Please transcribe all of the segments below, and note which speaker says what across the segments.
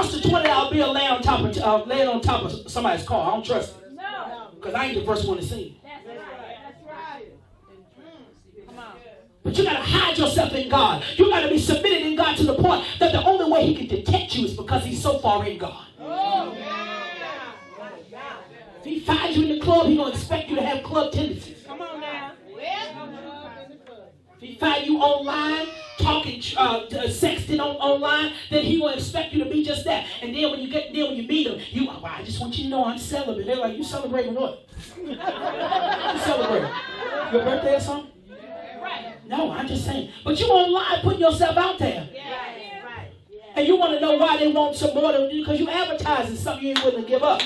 Speaker 1: trust a $20 bill laying on top of somebody's car. I don't trust it. No. Because I ain't the first one to see it.
Speaker 2: That's right. Come on.
Speaker 1: But you got to hide yourself in God. You got to be submitted in God to the point that the only way he can detect you is because he's so far in God. Oh, yeah. If he finds you in the club, he's going to expect you to have club tendencies.
Speaker 2: Come on now.
Speaker 1: If he finds you online, talking, sexting online, then he will expect you to be just that. And then when you meet him, I just want you to know I'm celebrating. They're like, you celebrating what? You celebrating? Your birthday or something? No, I'm just saying. But you online putting yourself out there. And you want to know why they want some more than you, because you advertising something you ain't willing to give up.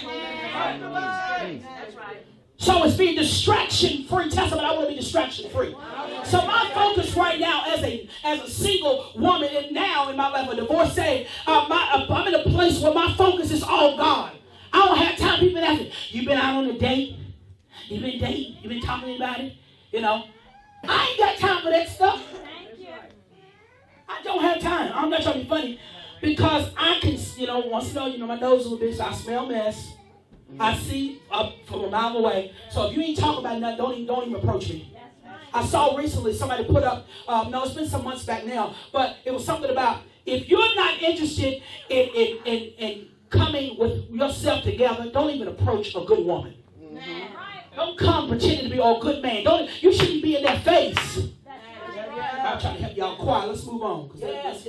Speaker 1: So it's being distraction-free. Tell somebody I want to be distraction-free. So my focus right now as a single woman and now in my life, a divorcee, I'm in a place where my focus is all God. I don't have time. People asking, you been out on a date? You been dating? You been talking to anybody? You know, I ain't got time for that stuff. I don't have time. I'm not trying to be funny because I can, once in a while, my nose is a little bit, so I smell mess. I see from a mile away. So if you ain't talking about nothing, don't even approach me. I saw recently somebody put up, it's been some months back now, but it was something about if you're not interested in coming with yourself together, don't even approach a good woman. Mm-hmm. Don't come pretending to be a good man. You shouldn't be in their face. I'm trying to help y'all quiet. Let's move on. Yes.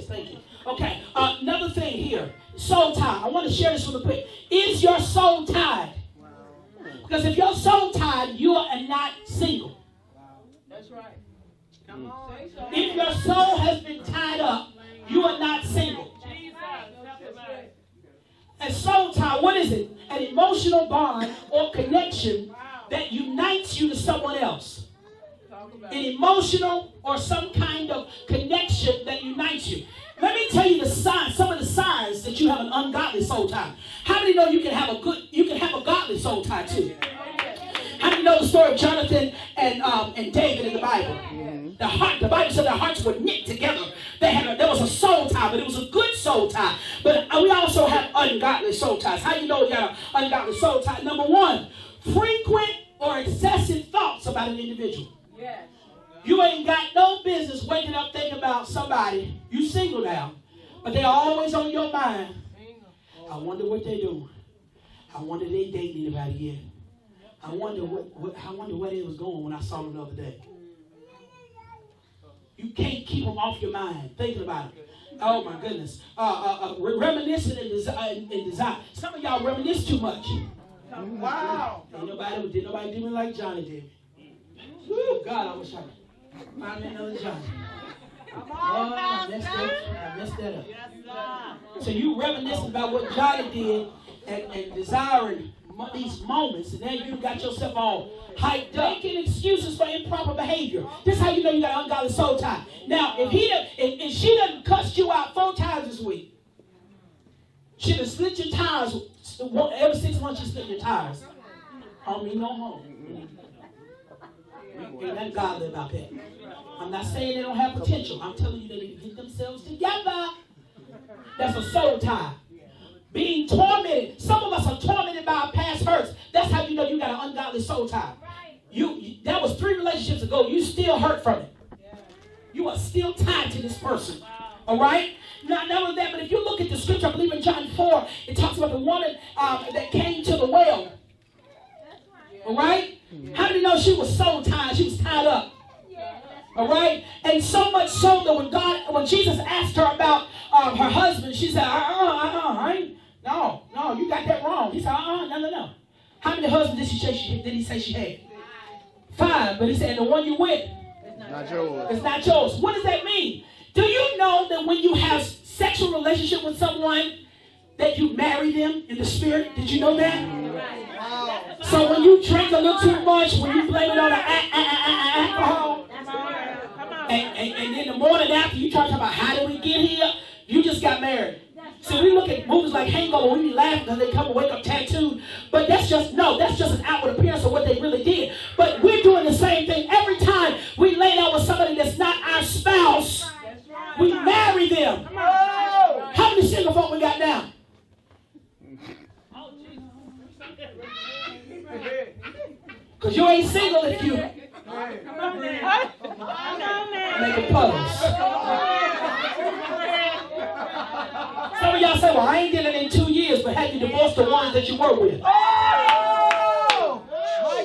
Speaker 1: Thank you. Okay. Another thing here. Soul tie. I want to share this really quick. Is your soul tied? Because if your soul tied, you are not single.
Speaker 2: That's right. Come on.
Speaker 1: If your soul has been tied up, you are not single. A soul tie, what is it? An emotional bond or connection that unites you to someone else. An emotional or some kind of connection that unites you. Let me tell you some of the signs that you have an ungodly soul tie. How many know you can have a godly soul tie too? How many know the story of Johnathan and David in the Bible? The Bible said their hearts were knit together. There was a soul tie, but it was a good soul tie. But we also have ungodly soul ties. How you know you got an ungodly soul tie? Number one, frequent or excessive thoughts about an individual. Yes. You ain't got no business waking up thinking about somebody. You single now, but they're always on your mind. I wonder what they're doing. I wonder if they dating anybody yet. I wonder where they was going when I saw them the other day. You can't keep them off your mind thinking about it. Oh my goodness. Reminiscing and desire. Some of y'all reminisce too much. Wow. Did nobody do me like Johnny did. Woo, God, I wish I could find me another Johnny. I messed that up. So you reminiscing about what Johnny did and desiring these moments, and then you got yourself all hyped up, making excuses for improper behavior. This is how you know you got an ungodly soul tie. Now, if she doesn't cuss you out 4 times this week, she done slit your tires. Every 6 months she slit your tires. I don't mean no harm. Ain't nothing godly about that. I'm not saying they don't have potential. I'm telling you they need to get themselves together. That's a soul tie. Being tormented. Some of us are tormented by our past hurts. That's how you know you got an ungodly soul tie. That was 3 relationships ago. You still hurt from it. You are still tied to this person. All right? Not only that, but if you look at the scripture, I believe in John 4, it talks about the woman that came to the well. All right? How many know she was soul tied? She was tied up. All right? And so much so that when Jesus asked her about her husband, she said, no, you got that wrong. He said, no. How many husbands did he say she had? 5, but he said, the one you with,
Speaker 3: not yours.
Speaker 1: It's not yours. What does that mean? Do you know that when you have sexual relationship with someone, that you marry them in the spirit? Did you know that? So when you drink a little too much, when you blame it on the alcohol, and then the morning after you try to talk about how did we get here, you just got married. So we look at movies like Hangover, we be laughing because they come and wake up tattooed. But that's just an outward appearance of what they really did. But we're doing the same thing every time we lay down with somebody that's not our spouse. We marry them. How many single folk we got now? ain't single if you making puddles. Some of y'all say, well, I ain't did it in 2 years, but have you divorced the ones that you were with?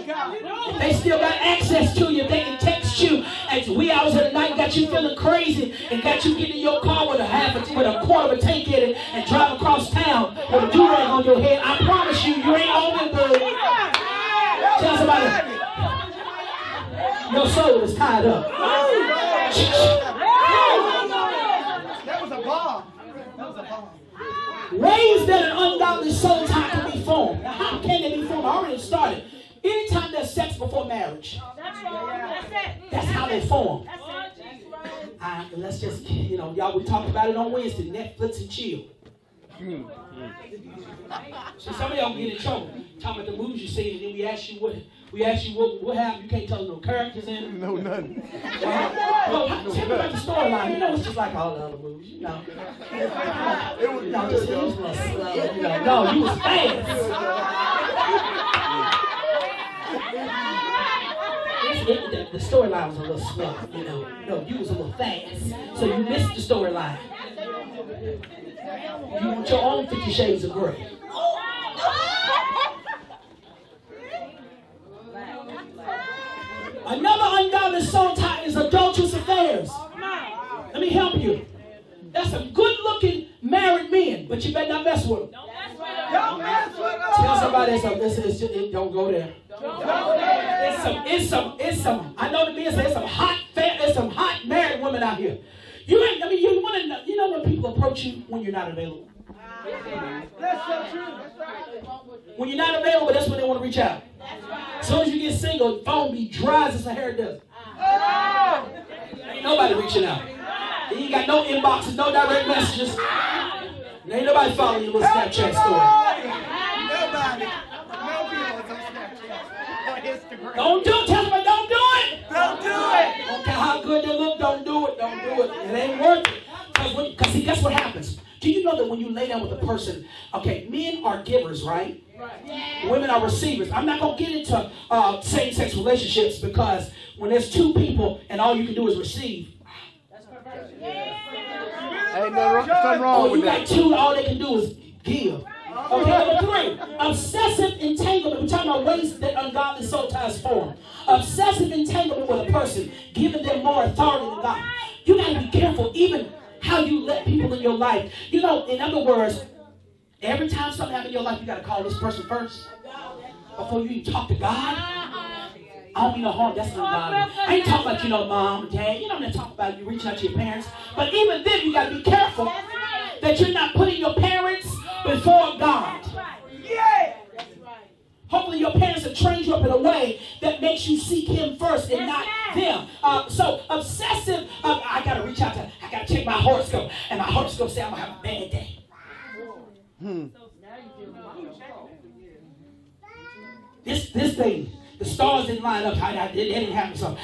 Speaker 1: If they still got access to you, if they can text you at wee hours of the night, got you feeling crazy, and got you getting in your car with a quarter of a tank in it and drive across town with a do-rag on your head, I promise you, you ain't on it good. Tell somebody, your soul is tied up.
Speaker 3: That was a bomb.
Speaker 1: Ways that an ungodly soul tie can be formed. Now, how can they be formed? I already started. Anytime there's sex before marriage, that's how they form. Let's just, y'all, we talked about it on Wednesday, Netflix and chill. So some of y'all get in trouble talking about the movies you see, and then we ask you what happened. You can't tell us no characters in it.
Speaker 3: No, nothing.
Speaker 1: Well, tell me about the storyline. It's just like all the other movies,
Speaker 3: It was
Speaker 1: No, you was fast. The storyline was a little slow, No, you was a little fast, so you missed the storyline. You want your own 50 Shades of Grey. Another ungodly soul tie is adulterous affairs. Let me help you. That's some good-looking married men, but you better not mess with them.
Speaker 3: Don't mess with them.
Speaker 1: Tell somebody something. Don't go there. It's some. I know the men say there's some hot married women out here. You want to know? You know when people approach you when you're not available.
Speaker 3: That's so true.
Speaker 1: When you're not available, that's when they want to reach out. As soon as you get single, the phone be dry as a hair does. Ain't nobody reaching out. You ain't got no inboxes, no direct messages. Ain't nobody following your little Snapchat story.
Speaker 3: Nobody. No feelings on Snapchat or Instagram.
Speaker 1: Don't do it. Tell them, don't do it.
Speaker 3: Don't do it.
Speaker 1: Don't care how good they look. Don't do it. Don't do it. It ain't worth it. Because see, guess what happens? Do you know that when you lay down with a person, okay, men are givers, right? Yeah. Women are receivers. I'm not going to get into same-sex relationships because when there's two people and all you can do is receive.
Speaker 2: That's perversion. Yeah.
Speaker 3: Ain't nothing wrong with that.
Speaker 1: You got two, all they can do is give. Okay, number 3, obsessive entanglement. We're talking about ways that ungodly soul ties form. Obsessive entanglement with a person, giving them more authority than God. You got to be careful, even how you let people in your life. In other words, every time something happens in your life, you got to call this person first before you even talk to God. I don't mean no harm. That's ungodly. I ain't talking about, mom and dad. I'm not talking about you reaching out to your parents. But even then, you got to be careful that you're not putting your parents before God.
Speaker 3: Yeah.
Speaker 1: Hopefully your parents have trained you up in a way that makes you seek Him first and not them. So obsessive, I got to reach out to, I got to check my horoscope. And my horoscope says I'm going to have a bad day. This thing, the stars didn't line up. It didn't happen. So,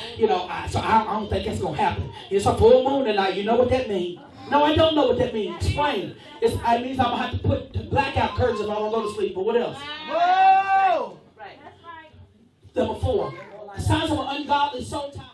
Speaker 1: so I don't think that's going to happen. It's a full moon tonight. You know what that means? No, I don't know what that means. Explain. It means I'm going to have to put blackout curtains if I want to go to sleep. But what else?
Speaker 3: Whoa!
Speaker 1: Number 4, the signs of an ungodly soul tie.